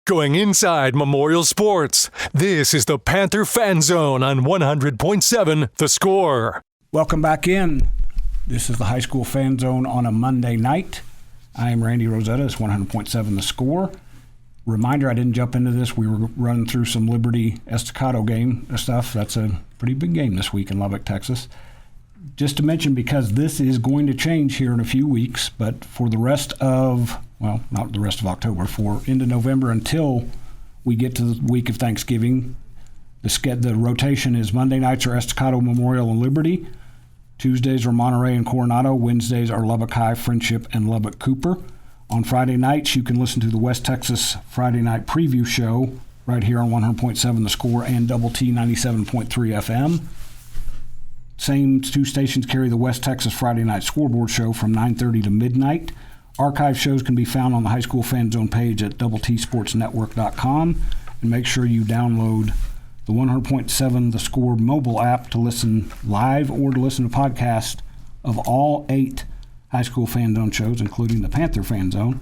Going inside Memorial Sports, this is the Panther Fan Zone on 100.7 The Score. Welcome back in. This is the High School Fan Zone on a Monday night. I am Randy Rosetta. It's 100.7 The Score. Reminder, I didn't jump into this. We were running through some Liberty Estacado game stuff. That's a pretty big game this week in Lubbock, Texas. Just to mention, because this is going to change here in a few weeks, but for the rest of, well, not the rest of October, for into November until we get to the week of Thanksgiving, the rotation is Monday nights are Estacado, Memorial, and Liberty. Tuesdays are Monterey and Coronado. Wednesdays are Lubbock High, Friendship, and Lubbock Cooper. On Friday nights, you can listen to the West Texas Friday Night Preview Show right here on 100.7 The Score and Double T 97.3 FM. Same two stations carry the West Texas Friday Night Scoreboard Show from 9:30 to midnight. Archive shows can be found on the High School Fan Zone page at doubletsportsnetwork.com. And make sure you download the 100.7 The Score mobile app to listen live or to listen to podcasts of all 8 High School Fan Zone shows, including the Panther Fan Zone.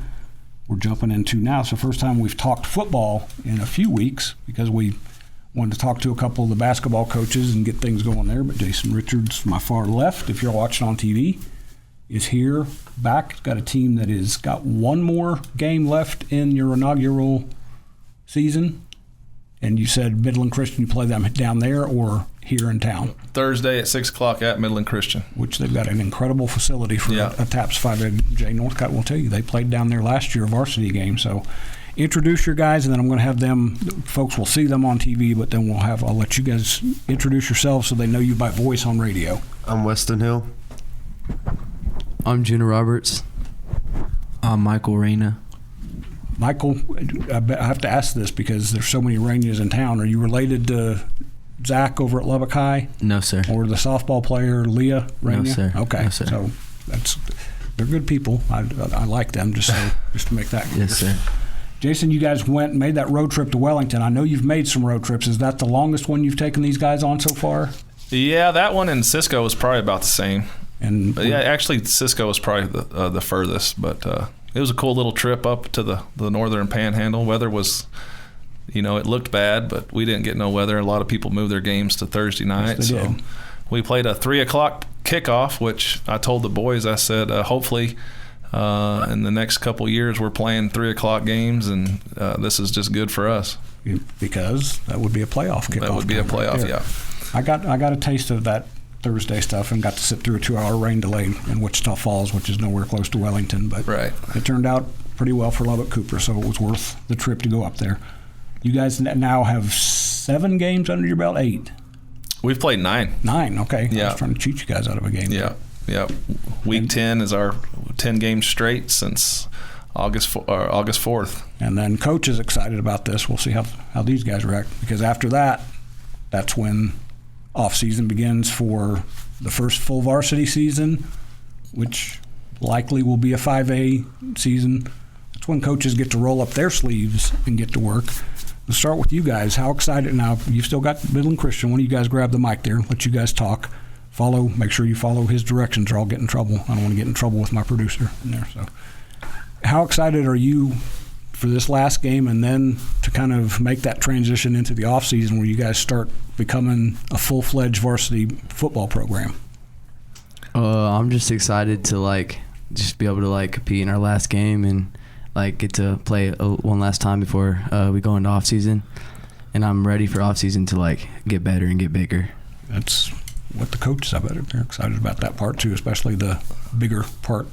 We're jumping into now. It's the first time we've talked football in a few weeks because we wanted to talk to a couple of the basketball coaches and get things going there. But Jason Richards, my far left, if you're watching on TV, is here back. Got a team that has got one more game left in your inaugural season. And you said Midland Christian, you play them down there or here in town? Thursday at 6 o'clock at Midland Christian. Which they've got an incredible facility for a TAPS 5A. Jay Northcott will tell you they played down there last year, a varsity game. So introduce your guys, and then I'm going to have them, folks will see them on TV, but then I'll let you guys introduce yourselves so they know you by voice on radio. I'm Weston Hill. I'm Juna Roberts. I'm Michael Reyna. Michael, I have to ask this because there's so many Reynas in town. Are you related to Zach over at Lubbock High? No, sir. Or the softball player Leah Reyna? No, sir. Okay. No, sir. So they're good people. I like them just to make that clear. Yes, sir. Jason, you guys went and made that road trip to Wellington. I know you've made some road trips. Is that the longest one you've taken these guys on so far? Yeah, that one in Cisco was probably about the same. But yeah, actually Cisco was probably the furthest, but it was a cool little trip up to the northern panhandle. Weather was, it looked bad, but we didn't get no weather. A lot of people moved their games to Thursday night. Yes, they did. We played a 3 o'clock kickoff, which I told the boys, I said, hopefully in the next couple years we're playing 3 o'clock games, and this is just good for us. Because that would be a playoff kickoff. That would be a playoff, right, yeah. I got a taste of that Thursday stuff and got to sit through a 2-hour rain delay in Wichita Falls, which is nowhere close to Wellington. But right. It turned out pretty well for Lubbock Cooper, so it was worth the trip to go up there. You guys now have 7 games under your belt, 8? We've played 9. 9, okay. Yeah. I was trying to cheat you guys out of a game. Yeah, yeah. Week 10 is our 10 games straight since August 4th. And then Coach is excited about this. We'll see how these guys react, because after that, that's when off-season begins for the first full varsity season, which likely will be a 5A season. That's when coaches get to roll up their sleeves and get to work. Let's start with you guys. How excited now? You've still got Midland Christian. One of you guys grab the mic there and let you guys talk. Make sure you follow his directions or I'll get in trouble. I don't want to get in trouble with my producer in there. So, how excited are you for this last game and then to kind of make that transition into the off season where you guys start becoming a full-fledged varsity football program? I'm just excited to just be able to compete in our last game and get to play one last time before we go into off season. And I'm ready for off season to get better and get bigger. That's what the coaches, I bet they're excited about that part too, especially the bigger part.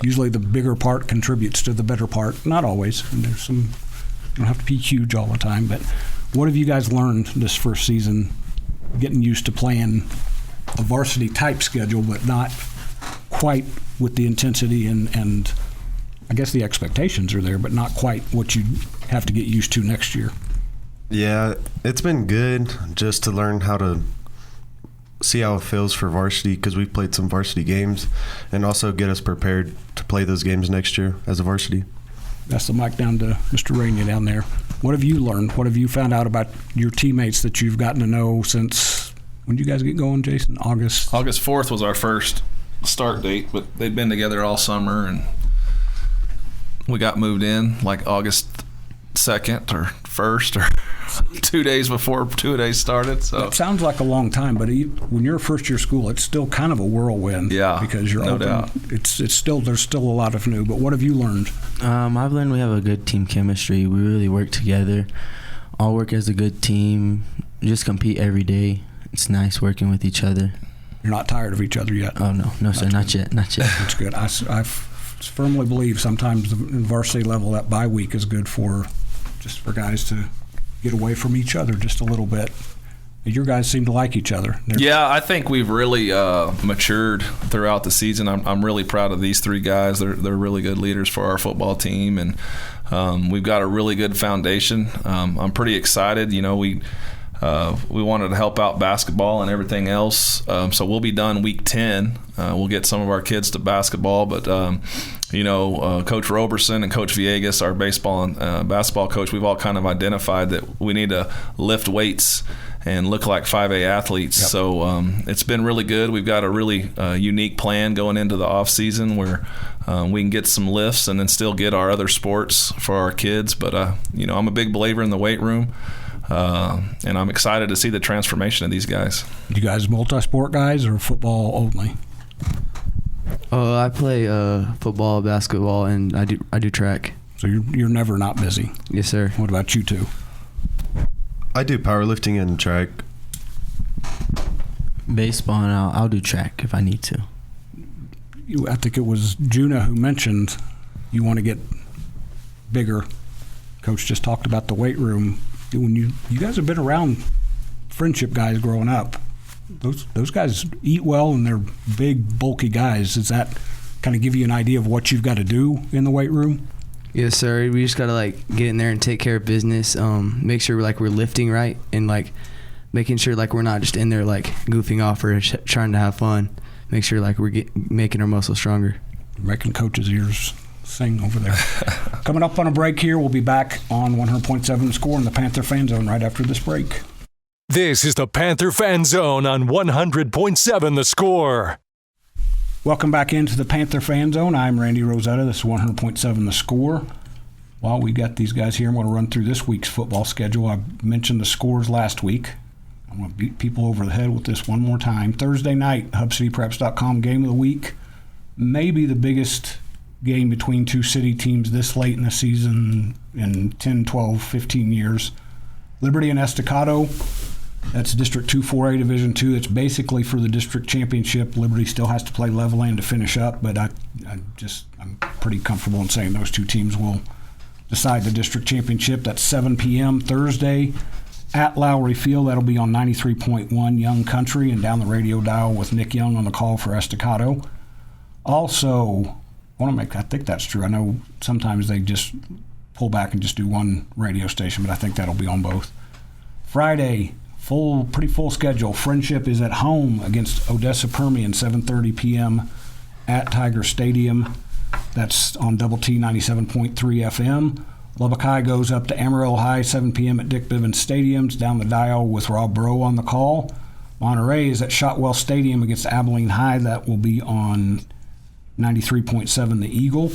Usually the bigger part contributes to the better part. Not always. And there's some, you don't have to be huge all the time, but what have you guys learned this first season getting used to playing a varsity type schedule, but not quite with the intensity and I guess the expectations are there, but not quite what you have to get used to next year? Yeah, it's been good just to learn how to see how it feels for varsity, because we've played some varsity games, and also get us prepared to play those games next year as a varsity. That's the mic down to Mr. Reyna down there. What have you learned? What have you found out about your teammates that you've gotten to know since, when did you guys get going, Jason? August 4th was our first start date, but they'd been together all summer, and we got moved in August second or first or 2 days before 2 days started. So it sounds like a long time, but when you're a first-year school, it's still kind of a whirlwind. Yeah, because you're no open. doubt. It's still there's still a lot of new. But what have you learned? I've learned we have a good team chemistry. We really work together. All work as a good team. Just compete every day. It's nice working with each other. You're not tired of each other yet? Oh no, sir, not yet. That's good. I firmly believe sometimes the varsity level, that bye week is good for guys to get away from each other just a little bit. Your guys seem to like each other. Yeah, I think we've really matured throughout the season. I'm really proud of these three guys. They're really good leaders for our football team, and we've got a really good foundation. I'm pretty excited. You know, we wanted to help out basketball and everything else, so we'll be done week 10. We'll get some of our kids to basketball, but Coach Roberson and Coach Villegas, our baseball and basketball coach, we've all kind of identified that we need to lift weights and look like 5A athletes. Yep. So it's been really good. We've got a really unique plan going into the off season where we can get some lifts and then still get our other sports for our kids. But I'm a big believer in the weight room. And I'm excited to see the transformation of these guys. You guys multi-sport guys or football only? I play football, basketball, and I do track. So you're never not busy? Yes, sir. What about you two? I do powerlifting and track. Baseball, and I'll do track if I need to. I think it was Juna who mentioned you want to get bigger. Coach just talked about the weight room. When you guys have been around friendship guys growing up, those guys eat well and they're big, bulky guys. Does that kind of give you an idea of what you've got to do in the weight room? Yes, sir. We just gotta get in there and take care of business. Make sure we're lifting right and making sure we're not just in there goofing off or trying to have fun. Make sure we're making our muscles stronger. Making coaches' ears sing over there. Coming up on a break here, we'll be back on 100.7 The Score in the Panther Fan Zone right after this break. This is the Panther Fan Zone on 100.7 The Score. Welcome back into the Panther Fan Zone. I'm Randy Rosetta. This is 100.7 The Score. While we got these guys here, I want to run through this week's football schedule. I mentioned the scores last week. I'm going to beat people over the head with this one more time. Thursday night, HubCityPreps.com game of the week. Maybe the biggest game between two city teams this late in the season in 10, 12, 15 years. Liberty and Estacado. That's District 2 4A Division 2. It's basically for the district championship. Liberty still has to play Levelland to finish up, but I'm pretty comfortable in saying those two teams will decide the district championship. That's 7 p.m. Thursday at Lowry Field. That'll be on 93.1 Young Country and down the radio dial with Nick Young on the call for Estacado. Also, I think that's true. I know sometimes they just pull back and just do one radio station, but I think that'll be on both. Friday, pretty full schedule. Friendship is at home against Odessa Permian, 7:30 p.m. at Tiger Stadium. That's on Double T 97.3 FM. Lubbock High goes up to Amarillo High, 7 p.m. at Dick Bivens Stadiums, down the dial with Rob Bro on the call. Monterey is at Shotwell Stadium against Abilene High. That will be on 93.7 The Eagle.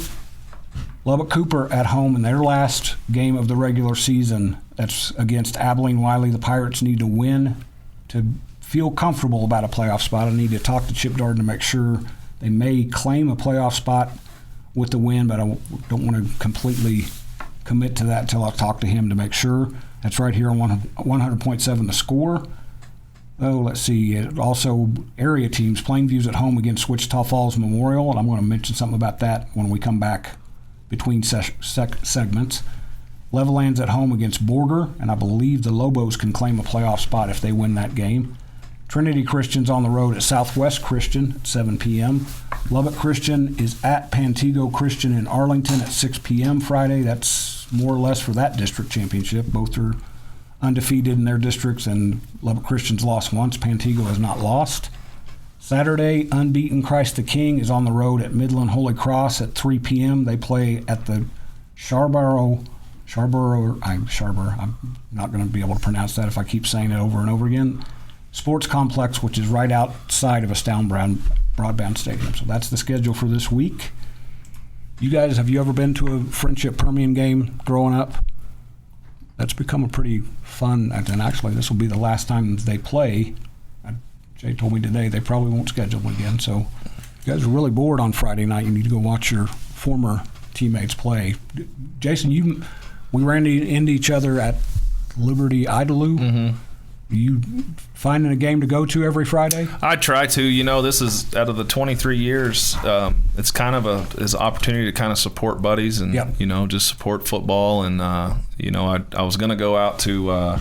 Lubbock Cooper at home in their last game of the regular season. That's against Abilene Wiley. The Pirates need to win to feel comfortable about a playoff spot. I need to talk to Chip Darden to make sure they may claim a playoff spot with the win, but I don't want to completely commit to that until I talk to him to make sure. That's right here on 100.7 The Score. Oh, let's see. Also, area teams. Plainview's at home against Wichita Falls Memorial, and I'm going to mention something about that when we come back between segments. Levelland's at home against Borger, and I believe the Lobos can claim a playoff spot if they win that game. Trinity Christian's on the road at Southwest Christian at 7 p.m. Lubbock Christian is at Pantego Christian in Arlington at 6 p.m. Friday. That's more or less for that district championship. Both are undefeated in their districts, and Lubbock Christian's lost once. Pantego has not lost. Saturday, unbeaten Christ the King is on the road at Midland Holy Cross at 3 p.m. They play at the Charborough. I'm not going to be able to pronounce that if I keep saying it over and over again. Sports Complex, which is right outside of Astound Broadband Stadium. So that's the schedule for this week. You guys, have you ever been to a Friendship Permian game growing up? that's become a pretty fun, and actually this will be the last time they play. Jay told me today they probably won't schedule them again, so if you guys are really bored on Friday night, you need to go watch your former teammates play. Jason, we ran into each other at Liberty Idalou. Mm-hmm. You finding a game to go to every Friday? I try to. This is out of the 23 years. It's kind of an opportunity to kind of support buddies and just support football. And I was going to go out to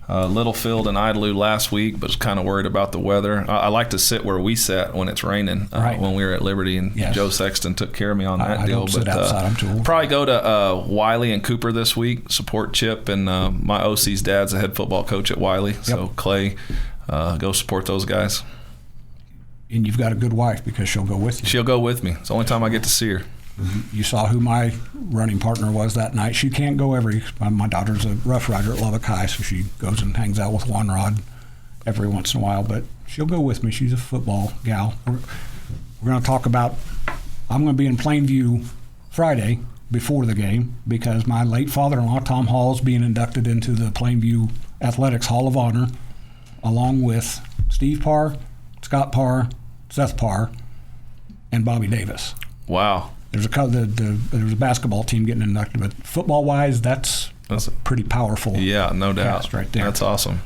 Littlefield and Idalou last week, but was kind of worried about the weather. I like to sit where we sat when it's raining when we were at Liberty, and Joe Sexton took care of me on that deal. Don't sit outside. I'm too old. Probably go to Wiley and Cooper this week, support Chip, and my OC's dad's a head football coach at Wiley, so Clay, go support those guys. And you've got a good wife because she'll go with you. She'll go with me. It's the only time I get to see her. You saw who my running partner was that night. She can't go my daughter's a Rough Rider at Lubbock High, so she goes and hangs out with Juan Rod every once in a while, but she'll go with me. She's a football gal. We're going to talk about, I'm going to be in Plainview Friday before the game because my late father-in-law, Tom Hall, is being inducted into the Plainview Athletics Hall of Honor along with Steve Parr, Scott Parr, Seth Parr, and Bobby Davis. Wow. There's a basketball team getting inducted, but football-wise, that's pretty powerful. Yeah, no doubt. Cast right there. That's awesome.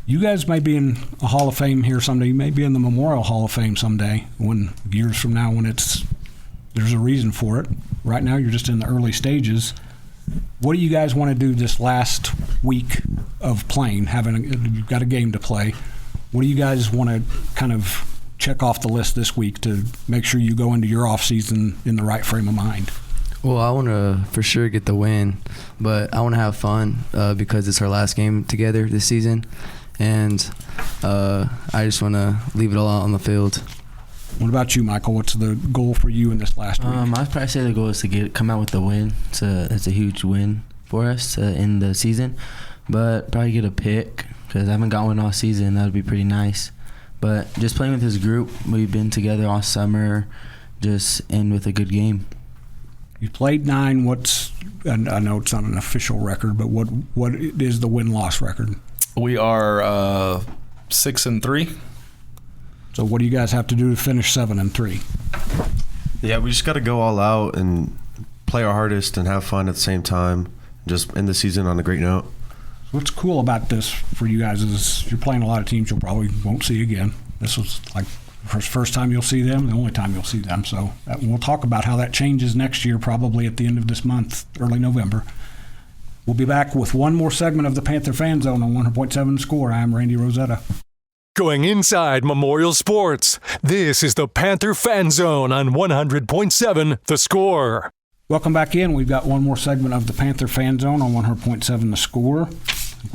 You guys may be in a Hall of Fame here someday. You may be in the Memorial Hall of Fame someday. Years from now, when there's a reason for it. Right now, you're just in the early stages. What do you guys want to do this last week of playing? You've got a game to play. What do you guys want to kind of check off the list this week to make sure you go into your off season in the right frame of mind? Well, I want to for sure get the win, but I want to have fun because it's our last game together this season, and I just want to leave it all out on the field. What about you, Michael? What's the goal for you in this last week? I'd probably say the goal is to come out with the win. It's a huge win for us in the season, but probably get a pick because I haven't got one all season. That would be pretty nice. But just playing with this group, we've been together all summer, just end with a good game. You played 9. And I know it's not an official record, but what is the win-loss record? We are 6-3. So what do you guys have to do to finish 7-3? Yeah, we just got to go all out and play our hardest and have fun at the same time. Just end the season on a great note. What's cool about this for you guys is you're playing a lot of teams you probably won't see again. This was like the first time you'll see them, the only time you'll see them. So we'll talk about how that changes next year, probably at the end of this month, early November. We'll be back with one more segment of the Panther Fan Zone on 100.7 Score. I'm Randy Rosetta. Going inside Memorial Sports, this is the Panther Fan Zone on 100.7 The Score. Welcome back in. We've got one more segment of the Panther Fan Zone on 100.7 The Score.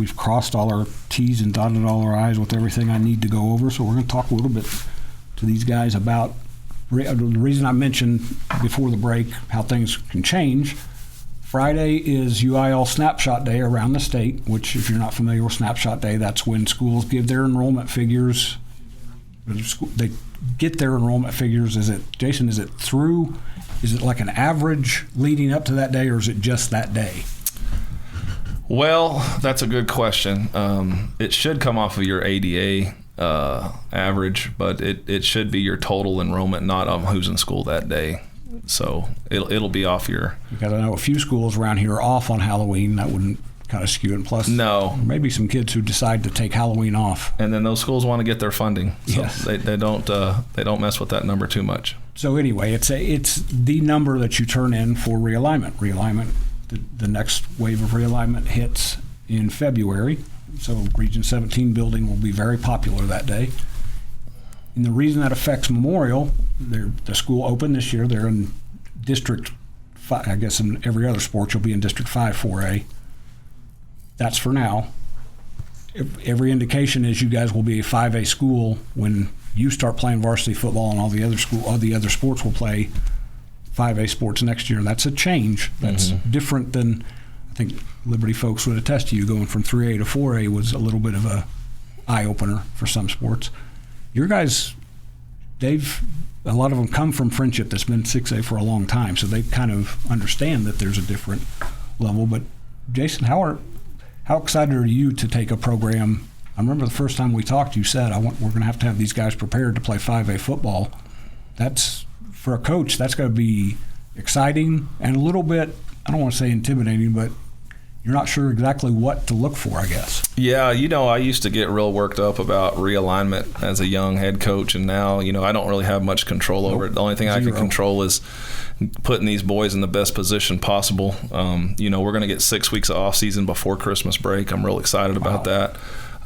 We've crossed all our T's and dotted all our I's with everything I need to go over, so we're going to talk a little bit to these guys about the reason I mentioned before the break how things can change. Friday is UIL Snapshot Day around the state, which if you're not familiar with Snapshot Day, that's when schools give their enrollment figures. They get their enrollment figures. Jason, is it like an average leading up to that day, or is it just that day? Well, that's a good question. It should come off of your ADA average, but it should be your total enrollment, not on who's in school that day. So it'll be off your. Because I know a few schools around here are off on Halloween. That wouldn't kind of skew it. Plus, maybe some kids who decide to take Halloween off. And then those schools want to get their funding, so yes. they don't mess with that number too much. So anyway, it's the number that you turn in for realignment. Realignment. The next wave of realignment hits in February, so Region 17 building will be very popular that day. And the reason that affects Memorial, the school opened this year. They're in District 5. I guess in every other sport you'll be in District 5 4A. That's for now. Every indication is you guys will be a 5A school when you start playing varsity football, and all the other sports will play 5A sports next year. That's a change. That's different than, I think Liberty folks would attest to you, going from 3A to 4A was a little bit of a eye-opener for some sports. Your guys, a lot of them come from Friendship that's been 6A for a long time, so they kind of understand that there's a different level. But Jason, how are How excited are you to take a program? I remember the first time we talked, you said, we're going to have these guys prepared to play 5A football. That's, for a coach, that's going to be exciting and a little bit, I don't want to say intimidating, but you're not sure exactly what to look for, I guess. Yeah, I used to get real worked up about realignment as a young head coach, and now, I don't really have much control over it. The only thing I can control is putting these boys in the best position possible. We're going to get 6 weeks of off-season before Christmas break. I'm real excited about that.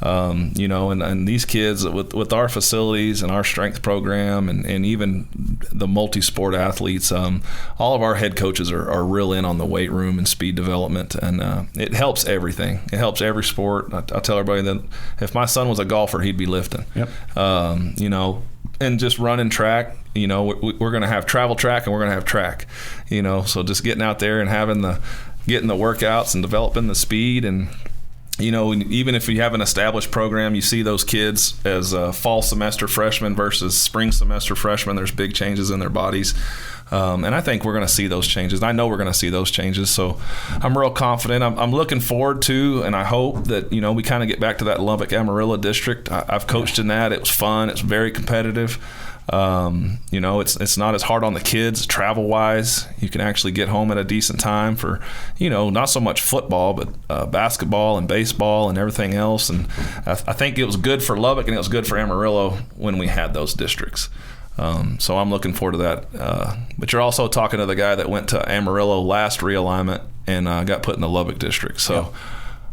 And these kids with our facilities and our strength program and even the multi-sport athletes, all of our head coaches are real in on the weight room and speed development, and it helps everything. It helps every sport. I tell everybody that if my son was a golfer, he'd be lifting. Yep. And just running track, we're going to have travel track and we're going to have track, so just getting out there and getting the workouts and developing the speed. And even if you have an established program, you see those kids as fall semester freshmen versus spring semester freshmen. There's big changes in their bodies. And I think we're going to see those changes. I know we're going to see those changes. So I'm real confident. I'm looking forward to, and I hope that, we kind of get back to that Lubbock Amarillo district. I've coached in that. It was fun. It's very competitive. It's not as hard on the kids travel-wise. You can actually get home at a decent time for, not so much football, but basketball and baseball and everything else. And I think it was good for Lubbock and it was good for Amarillo when we had those districts. So I'm looking forward to that. But you're also talking to the guy that went to Amarillo last realignment and got put in the Lubbock district. So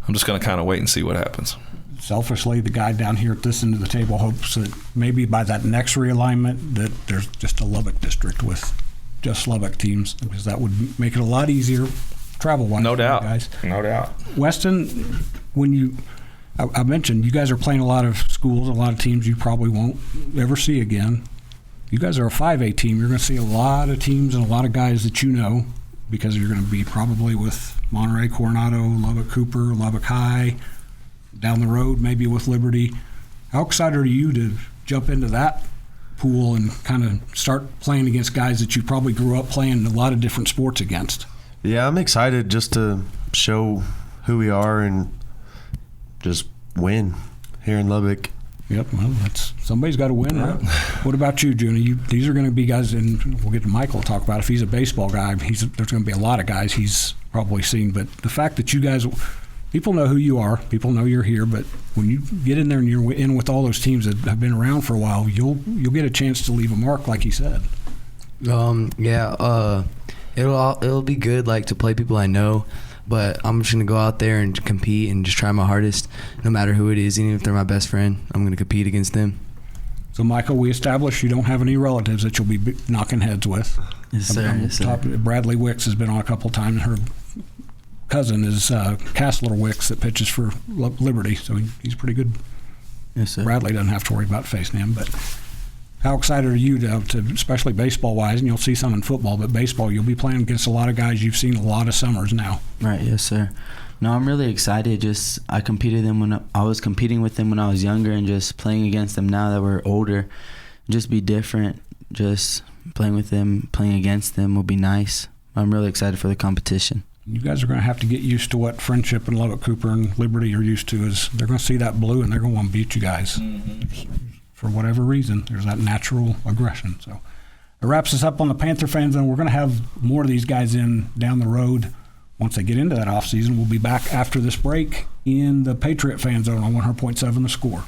I'm just going to kind of wait and see what happens. Selfishly, the guy down here at this end of the table hopes that maybe by that next realignment that there's just a Lubbock district with just Lubbock teams, because that would make it a lot easier travel-wise. No doubt, guys. No doubt. Weston, I mentioned you guys are playing a lot of schools, a lot of teams you probably won't ever see again. You guys are a 5A team. You're going to see a lot of teams and a lot of guys that because you're going to be probably with Monterey, Coronado, Lubbock Cooper, Lubbock High, down the road, maybe with Liberty. How excited are you to jump into that pool and kind of start playing against guys that you probably grew up playing a lot of different sports against? Yeah, I'm excited just to show who we are and just win here in Lubbock. Yep, well, somebody's got to win, right? What about you, Junie? These are going to be guys, and we'll get to Michael to talk about if he's a baseball guy. There's going to be a lot of guys he's probably seen, but the fact that you guys – people know who you are. People know you're here. But when you get in there and you're in with all those teams that have been around for a while, you'll get a chance to leave a mark, like he said. It'll be good, to play people I know. But I'm just gonna go out there and compete and just try my hardest, no matter who it is. Even if they're my best friend, I'm gonna compete against them. So, Michael, we established you don't have any relatives that you'll be knocking heads with. Yes, sir. Bradley Wicks has been on a couple times. Her cousin is Cass Little Wicks that pitches for Liberty, so he's pretty good. Yes, sir. Bradley doesn't have to worry about facing him. But how excited are you to especially baseball-wise, and you'll see some in football, but baseball, you'll be playing against a lot of guys you've seen a lot of summers now. Right, yes, sir. No, I'm really excited. I competed them when I was competing with them when I was younger, and just playing against them now that we're older, just be different. Just playing with them, playing against them will be nice. I'm really excited for the competition. You guys are going to have to get used to what Friendship and Lubbock Cooper and Liberty are used to. Is they're going to see that blue and they're going to want to beat you guys. Mm-hmm. For whatever reason, there's that natural aggression. So it wraps us up on the Panther Fan Zone. We're going to have more of these guys in down the road. Once they get into that offseason, we'll be back after this break in the Patriot Fan Zone on 100.7 The Score.